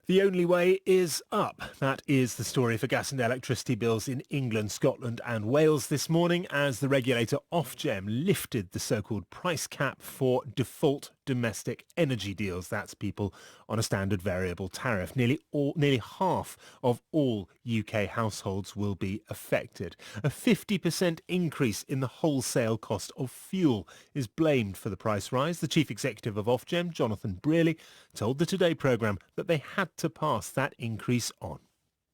The only way is up. That is the story for gas and electricity bills in England, Scotland and Wales this morning as the regulator Ofgem lifted the so-called price cap for default domestic energy deals. That's people on a standard variable tariff. Nearly half of all UK households will be affected. A 50% increase in the wholesale cost of fuel is blamed for the price rise. The chief executive of Ofgem, Jonathan Brearley, told the Today programme that they had to pass that increase on.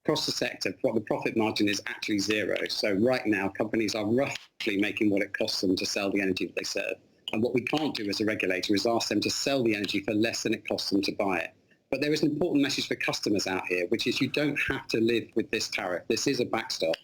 Across the sector, the profit margin is actually zero. So right now, companies are roughly making what it costs them to sell the energy that they serve. And what we can't do as a regulator is ask them to sell the energy for less than it costs them to buy it. But there is an important message for customers out here, which is you don't have to live with this tariff. This is a backstop.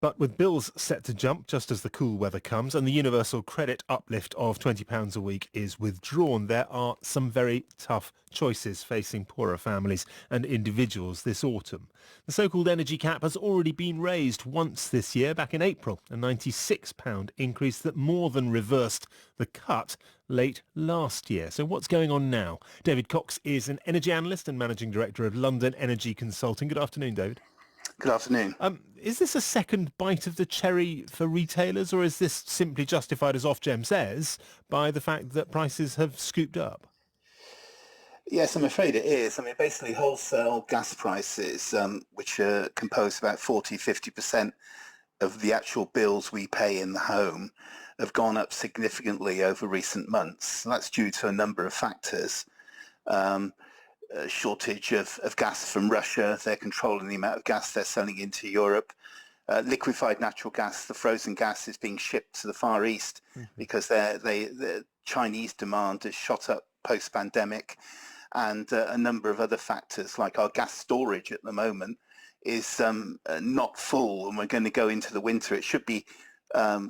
But with bills set to jump just as the cool weather comes and the universal credit uplift of £20 a week is withdrawn, there are some very tough choices facing poorer families and individuals this autumn. The so-called energy cap has already been raised once this year, back in April, a £96 increase that more than reversed the cut late last year. So what's going on now? David Cox is an energy analyst and managing director of London Energy Consulting. Good afternoon, David. Good afternoon. Is this a second bite of the cherry for retailers, or is this simply justified, as Ofgem says, by the fact that prices have scooped up? Yes, I'm afraid it is. I mean, basically wholesale gas prices, which are composed about 40-50% of the actual bills we pay in the home, have gone up significantly over recent months. And that's due to a number of factors. Shortage of gas from Russia. They're controlling the amount of gas they're selling into Europe. Liquefied natural gas, the frozen gas, is being shipped to the Far East because the Chinese demand has shot up post-pandemic, and a number of other factors like our gas storage at the moment is not full, and we're going to go into the winter. It should be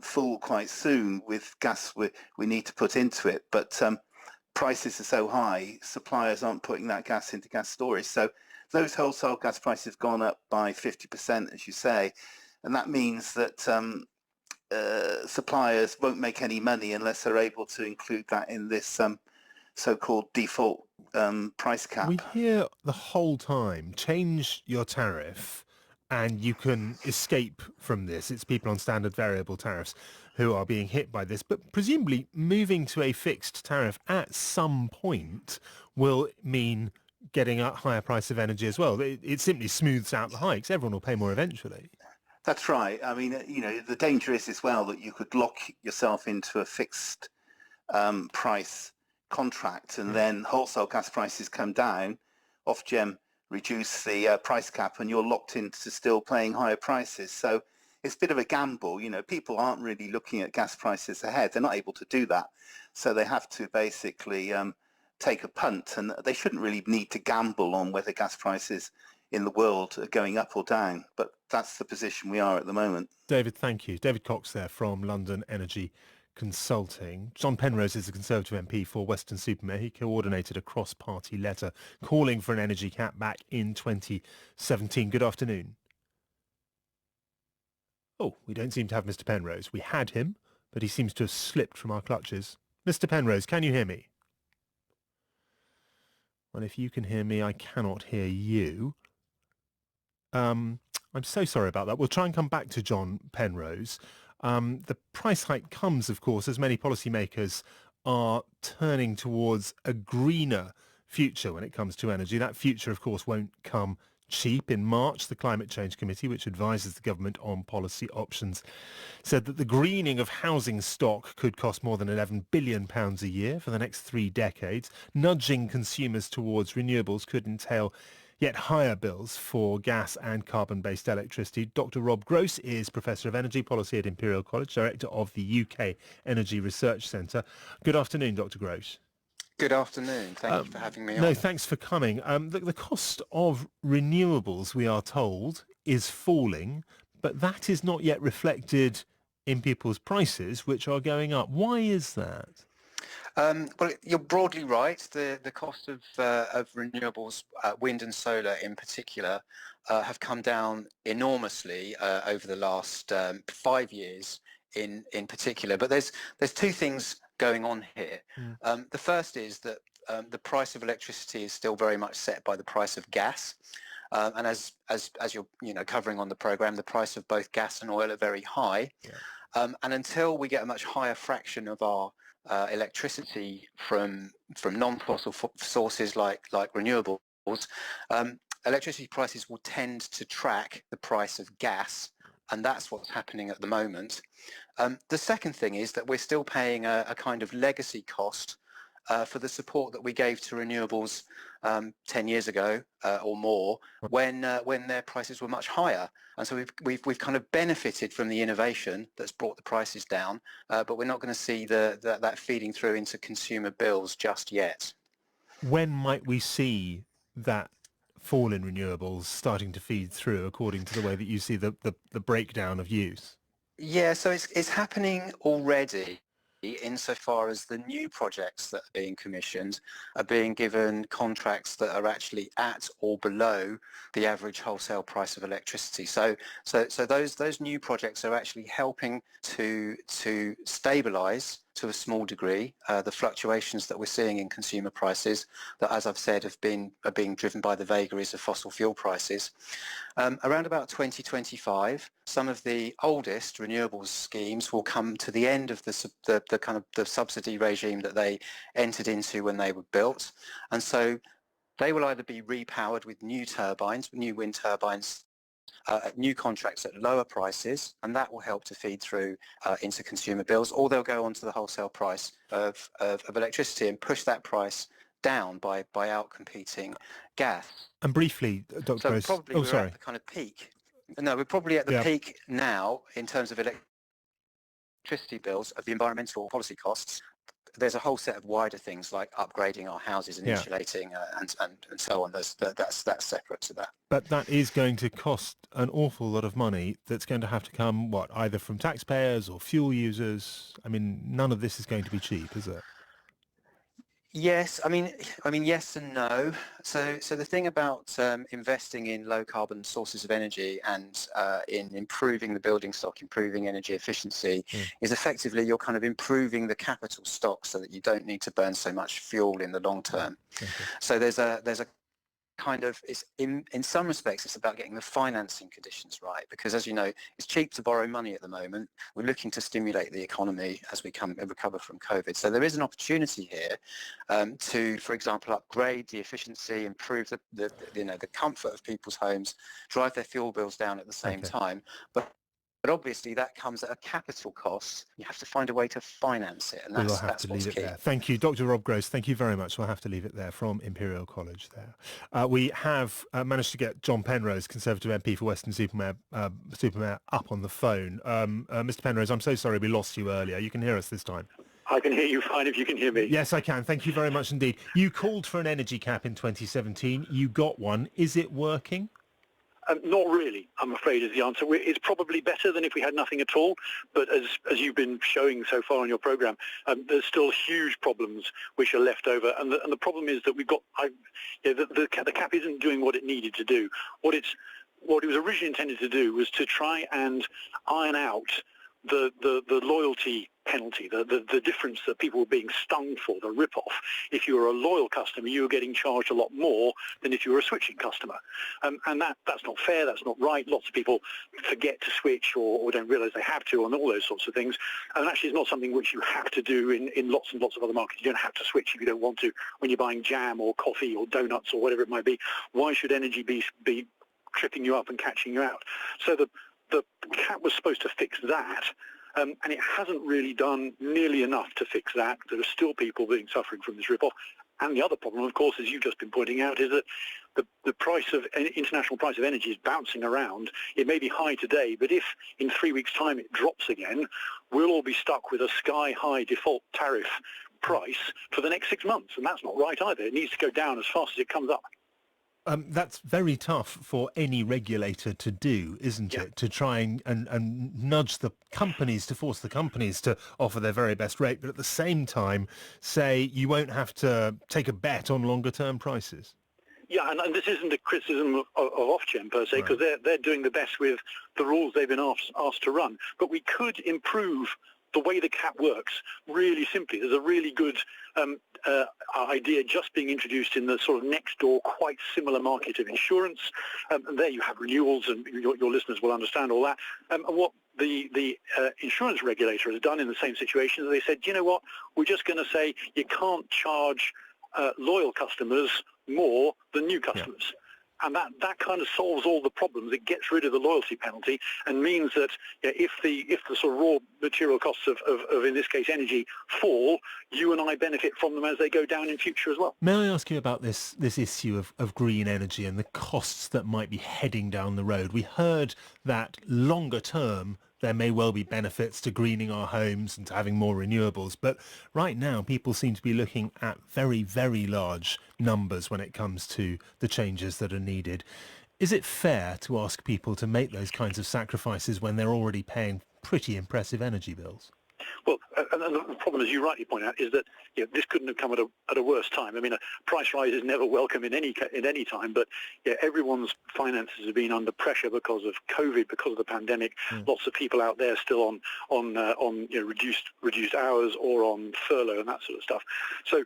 full quite soon with gas we need to put into it, but prices are so high, suppliers aren't putting that gas into gas storage. So those wholesale gas prices have gone up by 50%, as you say, and that means that suppliers won't make any money unless they're able to include that in this so-called default price cap. We hear the whole time, change your tariff and you can escape from this. It's people on standard variable tariffs who are being hit by this. But presumably moving to a fixed tariff at some point will mean getting a higher price of energy as well. It simply smooths out the hikes. Everyone will pay more eventually. That's right. I mean, the danger is as well that you could lock yourself into a fixed price contract, and then wholesale gas prices come down, Ofgem reduce the price cap, and you're locked into still paying higher prices. So it's a bit of a gamble. People aren't really looking at gas prices ahead. They're not able to do that. So they have to basically take a punt, and they shouldn't really need to gamble on whether gas prices in the world are going up or down. But that's the position we are at the moment. David, thank you. David Cox there from London Energy Consulting. John Penrose is a Conservative MP for Weston-super-Mare. He coordinated a cross-party letter calling for an energy cap back in 2017. Good afternoon. Oh, we don't seem to have Mr. Penrose. We had him, but he seems to have slipped from our clutches. Mr. Penrose, can you hear me? Well, if you can hear me, I cannot hear you. I'm so sorry about that. We'll try and come back to John Penrose. The price hike comes, of course, as many policymakers are turning towards a greener future when it comes to energy. That future, of course, won't come cheap. In March, the Climate Change Committee, which advises the government on policy options, said that the greening of housing stock could cost more than £11 billion a year for the next 3 decades. Nudging consumers towards renewables could entail yet higher bills for gas and carbon-based electricity. Dr. Rob Gross is Professor of Energy Policy at Imperial College, Director of the UK Energy Research Centre. Good afternoon, Dr. Gross. Good afternoon. Thank you for having me on. No, thanks for coming. The cost of renewables, we are told, is falling, but that is not yet reflected in people's prices, which are going up. Why is that? Well, you're broadly right. The cost of renewables, wind and solar in particular, have come down enormously over the last 5 years in particular. But there's two things going on here. The first is that the price of electricity is still very much set by the price of gas. And as you're covering on the programme, the price of both gas and oil are very high. Yeah. And until we get a much higher fraction of our electricity from non-fossil sources like renewables, electricity prices will tend to track the price of gas, and that's what's happening at the moment. The second thing is that we're still paying a kind of legacy cost for the support that we gave to renewables 10 years ago or more, when their prices were much higher. And so we've kind of benefited from the innovation that's brought the prices down, but we're not going to see that feeding through into consumer bills just yet. When might we see that fall in renewables starting to feed through, according to the way that you see the breakdown of use? Yeah, so it's happening already, insofar as the new projects that are being commissioned are being given contracts that are actually at or below the average wholesale price of electricity. So those new projects are actually helping to stabilise to a small degree the fluctuations that we're seeing in consumer prices that, as I've said, are being driven by the vagaries of fossil fuel prices. Around about 2025, some of the oldest renewables schemes will come to the end of the kind of the subsidy regime that they entered into when they were built, and so they will either be repowered with new turbines, new wind turbines, new contracts at lower prices, and that will help to feed through into consumer bills, or they'll go onto the wholesale price of electricity and push that price down by out-competing gas. And briefly, Dr. So Gross... probably we're at the kind of peak. No, we're probably at the peak now in terms of electricity bills, of the environmental policy costs. There's a whole set of wider things like upgrading our houses and insulating and so on. That's separate to that. But that is going to cost an awful lot of money that's going to have to come, either from taxpayers or fuel users. I mean, none of this is going to be cheap, is it? Yes, I mean, yes and no. So the thing about investing in low carbon sources of energy and in improving the building stock, improving energy efficiency, is effectively you're kind of improving the capital stock so that you don't need to burn so much fuel in the long term. Okay. So there's a kind of, it's in some respects it's about getting the financing conditions right, because as you know, it's cheap to borrow money at the moment. We're looking to stimulate the economy as we recover from COVID. So there is an opportunity here to, for example, upgrade the efficiency, improve the comfort of people's homes, drive their fuel bills down at the same time. But obviously that comes at a capital cost. You have to find a way to finance it, and We'll have to leave it there. Thank you, Dr. Rob Gross. Thank you very much. We'll have to leave it there from Imperial College there. We have managed to get John Penrose, Conservative MP for Western-super-Mare, up on the phone. Mr. Penrose, I'm so sorry we lost you earlier. You can hear us this time. I can hear you fine if you can hear me. Yes, I can. Thank you very much indeed. You called for an energy cap in 2017. You got one. Is it working? Not really, I'm afraid, is the answer. It's probably better than if we had nothing at all, but as you've been showing so far on your programme, there's still huge problems which are left over, and the problem is that we've got the cap isn't doing what it needed to do. What it was originally intended to do was to try and iron out the loyalty penalty, the difference that people were being stung for, the rip-off. If you were a loyal customer, you were getting charged a lot more than if you were a switching customer. And that's not fair, that's not right. Lots of people forget to switch or don't realise they have to, and all those sorts of things. And actually it's not something which you have to do in lots and lots of other markets. You don't have to switch if you don't want to when you're buying jam or coffee or donuts or whatever it might be. Why should energy be tripping you up and catching you out? So the cap was supposed to fix that, and it hasn't really done nearly enough to fix that. There are still people suffering from this rip-off. And the other problem, of course, as you've just been pointing out, is that the price of international price of energy is bouncing around. It may be high today, but if in 3 weeks' time it drops again, we'll all be stuck with a sky-high default tariff price for the next 6 months, and that's not right either. It needs to go down as fast as it comes up. That's very tough for any regulator to do, isn't it? To try and nudge the companies, to force the companies to offer their very best rate, but at the same time say you won't have to take a bet on longer term prices. Yeah, and this isn't a criticism of Ofgem per se, because they're doing the best with the rules they've been asked to run. But we could improve the way the cap works, really simply, there's a really good idea just being introduced in the sort of next door, quite similar market of insurance. And there you have renewals, and your listeners will understand all that. And what the insurance regulator has done in the same situation is they said, you know what, we're just going to say you can't charge loyal customers more than new customers. Yeah. And that kind of solves all the problems. It gets rid of the loyalty penalty and means that if the sort of raw material costs of in this case energy fall, you and I benefit from them as they go down in future as well. May I ask you about this issue of green energy and the costs that might be heading down the road? We heard that longer term there may well be benefits to greening our homes and to having more renewables. But right now, people seem to be looking at very, very large numbers when it comes to the changes that are needed. Is it fair to ask people to make those kinds of sacrifices when they're already paying pretty impressive energy bills? Well, and the problem, as you rightly point out, is that this couldn't have come at a worse time. I mean, a price rise is never welcome in any time, but everyone's finances have been under pressure because of COVID, because of the pandemic. Lots of people out there still on reduced hours or on furlough and that sort of stuff. So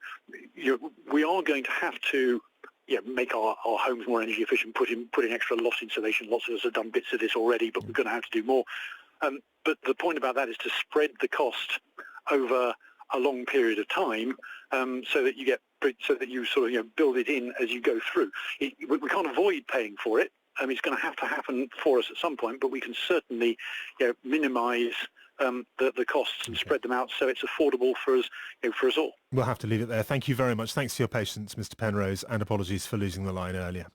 we are going to have to make our homes more energy efficient, put in extra loft insulation. Lots of us have done bits of this already, but we're going to have to do more. But the point about that is to spread the cost over a long period of time, so that you sort of build it in as you go through. We can't avoid paying for it. It's going to have to happen for us at some point, but we can certainly minimise the costs and spread them out so it's affordable for us all. We'll have to leave it there. Thank you very much. Thanks for your patience, Mr. Penrose, and apologies for losing the line earlier.